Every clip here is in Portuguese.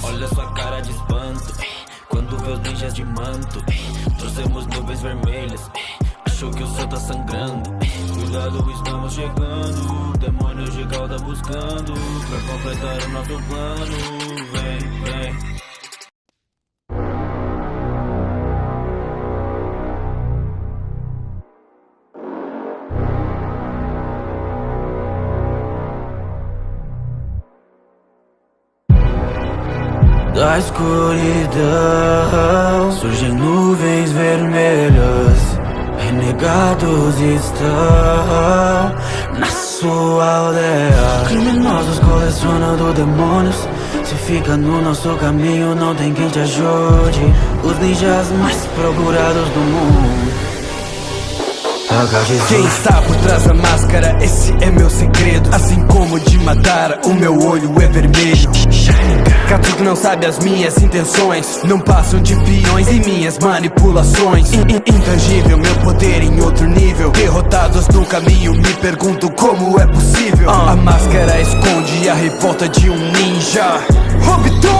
Olha sua cara de espanto quando vê os ninjas de manto. Trouxemos nuvens vermelhas, achou que o céu tá sangrando. Cuidado, estamos chegando, demônios de cauda buscando pra completar o nosso plano. Vem, vem. Da escuridão surgem nuvens vermelhas, renegados estão na sua aldeia. Criminosos colecionando demônios, se fica no nosso caminho não tem quem te ajude. Os ninjas mais procurados do mundo. Quem está por trás da máscara, esse é meu segredo. Assim como o de Madara, o meu olho é vermelho. Katsuki não sabe as minhas intenções, não passam de peões em minhas manipulações. Intangível, meu poder em outro nível. Derrotados no caminho, me pergunto como é possível. A máscara esconde a revolta de um ninja. Obito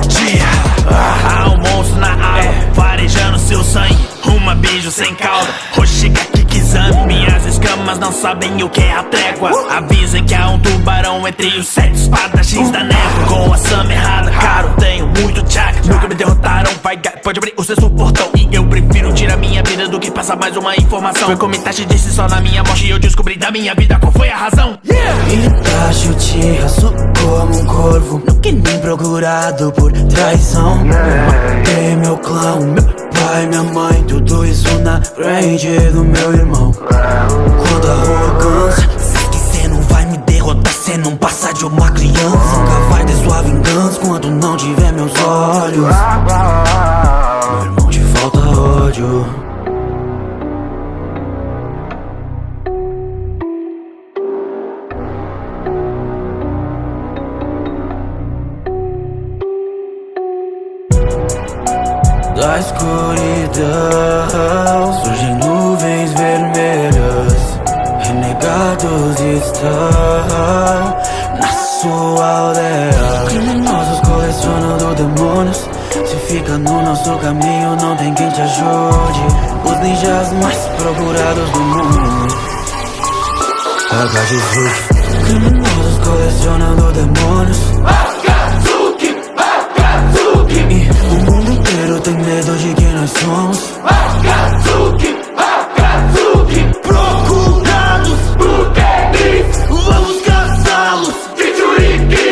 dia. Há um monstro na alma, farejando seu sangue. Uma beijo sem cauda, Hoshigaki Kizami. Minhas escamas não sabem o que é a trégua. Avisem que há um tubarão entre os 7 espadachins da névoa. Com a Sama errada, caro, tenho muito chakra. Nunca me derrotaram, pode abrir o sexto portão. E eu prefiro tirar minha vida do que passar mais uma informação. Foi como Itachi disse, só na minha morte eu descobri da minha vida qual foi a razão. Itachi te arrasou como um corvo, nunca nem procurado por traição. Matei meu clã, meu pai, minha mãe, tudo isso na frente do meu irmão. Quando a arrogância sabe que cê não vai me derrotar, cê não passa de uma criança. Nunca vai ter sua vingança quando não tiver meus olhos. Meu irmão, te falta ódio. Da escuridão surgem nuvens vermelhas, renegados estão na sua aldeia. Criminosos colecionando demônios, se fica no nosso caminho não tem quem te ajude. Os ninjas mais procurados do mundo. Akatsuki. Criminosos colecionando demônios. E o mundo inteiro tem medo de quem nós somos. Akatsuki, Akatsuki. Procurados por quem vamos caçá-los. Kichuriki.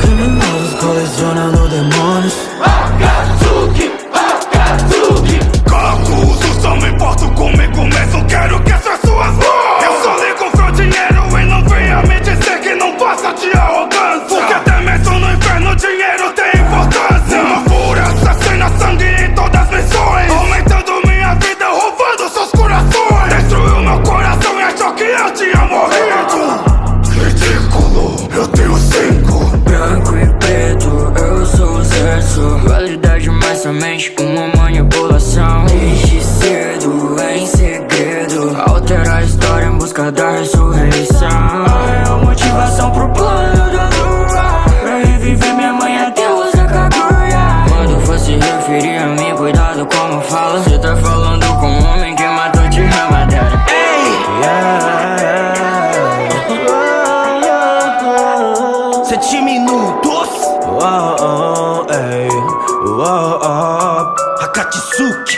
Criminosos colecionando demônios. Akatsuki, Akatsuki. Kakuzu, só me importo comigo mesmo. Quero que essas suas mãos. Eu só ligo pro dinheiro e não venha me dizer que não passa de arrogância. Porque até mesmo no inferno o dinheiro tem importância. Uma fúria assassina, sangue em todas as missões, aumentando minha vida, roubando seus corações. Destruiu meu coração e achou que eu tinha morrido. Ridículo, eu tenho 5. Branco e preto, eu sou o certo. Qualidade, mas somente uma manipulação. Desde cedo, em segredo, altera a história em busca da ressurreição. É a motivação pro plano da lua, pra reviver minha mãe até usa Kaguya. Quando for se referir a mim, cuidado como fala. Cê tá falando com um homem que matou de Ramadera. Yeah. 7 minutos. Ei. Akatsuki.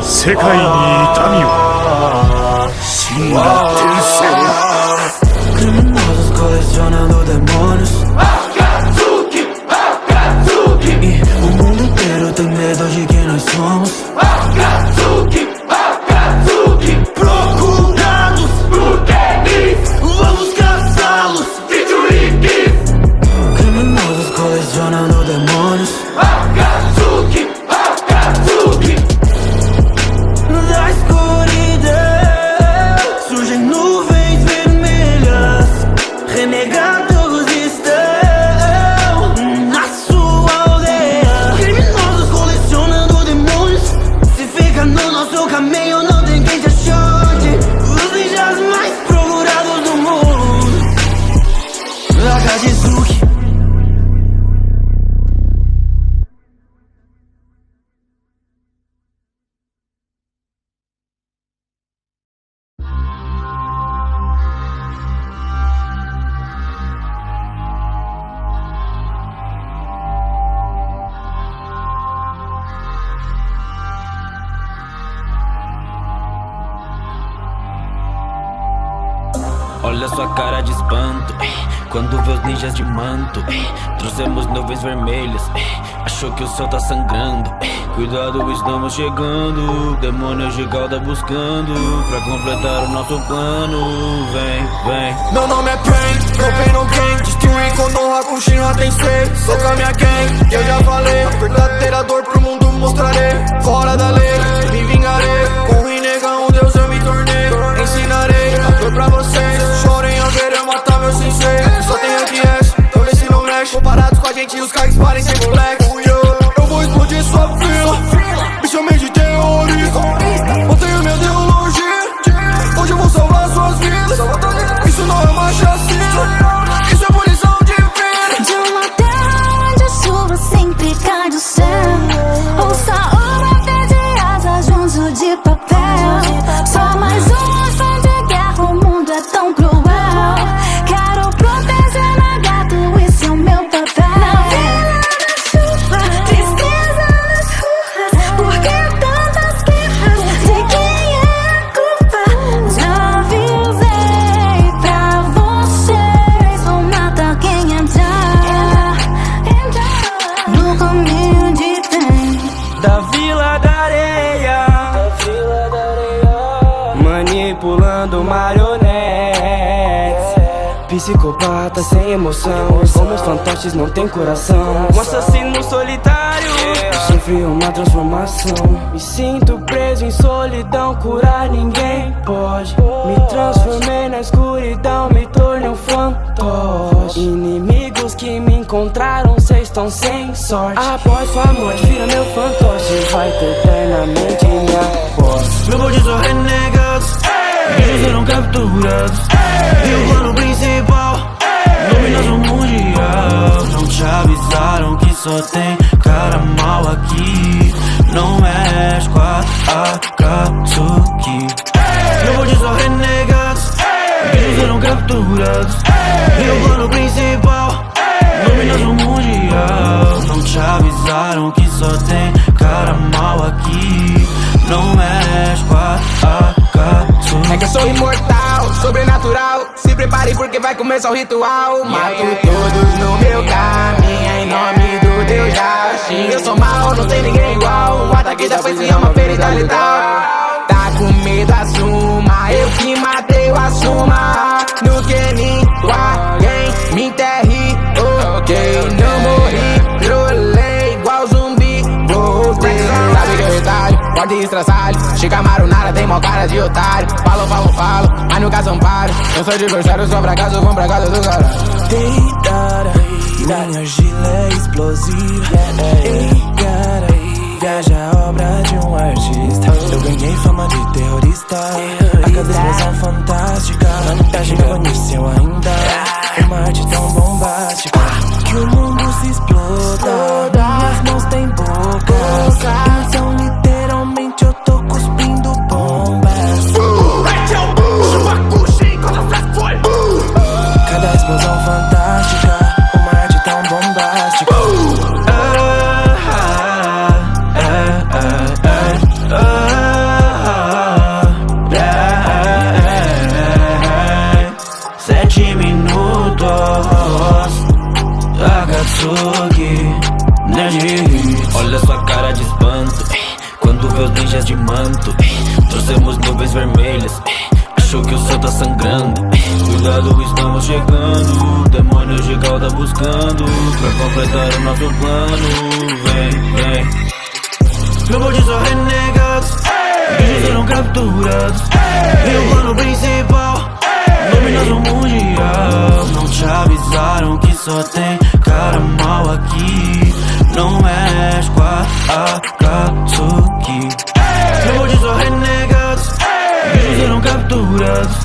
世界に痛みを真が転生 Criminosos colecionando demônios. Akatsuki, Akatsuki. E o mundo inteiro tem medo de quem nós somos. Akatsuki, Akatsuki. Procurados por quem vamos caçá-los. Kichuriki. Criminosos colecionando demônios. Akatsuki, Akatsuki. Da escuridão surge Olha sua cara de espanto, quando vê os ninjas de manto. Trouxemos nuvens vermelhas, achou que o céu tá sangrando. Cuidado, estamos chegando, demônios de cauda buscando pra completar o nosso plano. Vem, vem. Meu nome é Pain, no pain no gain. Destruir quando honra com Shinra tem sei. Sou com a minha gang, eu já falei. Verdadeira dor pro mundo mostrarei. Fora da lei, me vingarei. Com o renegão, Deus eu me tornei. Ensinarei a dor pra vocês. Chorem ao ver eu matar meu sensei. Só tem RS, então vê se não mexe. Comparados com a gente, os caras parem sem moleque. Eu vou explodir sua fila. Me chamei de terrorista. Não tenho minha ideologia. Hoje eu vou salvar suas vidas. Isso não é uma chacina. Isso é punição divina. De uma terra onde a chuva sempre cai do céu. Ouça uma vez de asas junto de papel. Só mais uma ação de guerra, o mundo é tão cruel. Quero proteger na gato, esse é o meu papel. Na vila da chuva, tristeza nas ruas. Por que tantas guerras? De quem é a culpa? Já avisei pra vocês, vou matar quem entrar no caminho de trem. Da Vila da Areia, manipulando marionetes. Psicopata sem emoção, como os fantoches não tem coração. Um assassino solitário, sofri uma transformação. Me sinto preso em solidão, curar ninguém pode. Me transformei na escuridão, me tornei um fantoche. Inimigos que me encontraram, cês estão sem sorte. Após sua morte, vira meu fantoche, vai ter eternamente minha voz. Meu bonde são renegados, eles serão capturados. E o plano principal, dominação mundial. Não te avisaram que só tem cara mal aqui. Não mexe com a Akatsuki. Meu bonde são renegados, eles serão capturados. E o plano principal, dominação mundial. Não te avisaram que só tem cara mal aqui. Não mexe com a Akatsuki. É que eu sou imortal, sobrenatural. Se prepare porque vai começar o ritual. Mato todos no meu caminho, em nome do Deus Jashin. Eu sou mal, não tem ninguém igual. O ataque da foice é uma ferida letal. Tá com medo, assuma. Eu que matei, eu assuma. No que ninguém me enterre, ok. Não morri, rolei igual zumbi. Voltei, sabe que eu retalho, pode estraçalho. Chicamaro nada, tem mó cara de otário. Falo, mas nunca são paro. Eu sou de gostado, sou fracasso, vou pra casa do cara. Deitada, minha gila é explosiva. Ei, cara, viaja a obra de um artista. Eu ganhei fama de terrorista. A cada explosão fantástica. Tá chegando nisso eu ainda. Uma arte tão bombástica que o mundo se exploda. Minhas mãos têm boca, então literalmente eu tô cuspindo bombas. Cada explosão fantástica, uma arte tão bombástica. Sete minutos, Akatsuki, Olha sua cara de espanto, quando vê os ninjas de manto. Trouxemos nuvens vermelhas, achou que o céu tá sangrando. Cuidado, estamos chegando, demônios de cauda buscando pra completar o nosso plano. Vem, vem. meu bonde são renegados, eles serão capturados. E o plano principal, dominação mundial. Não te avisaram que só tem cara mal aqui. Não mexe com a Akatsuki. Meu bonde são renegados, eles serão capturados.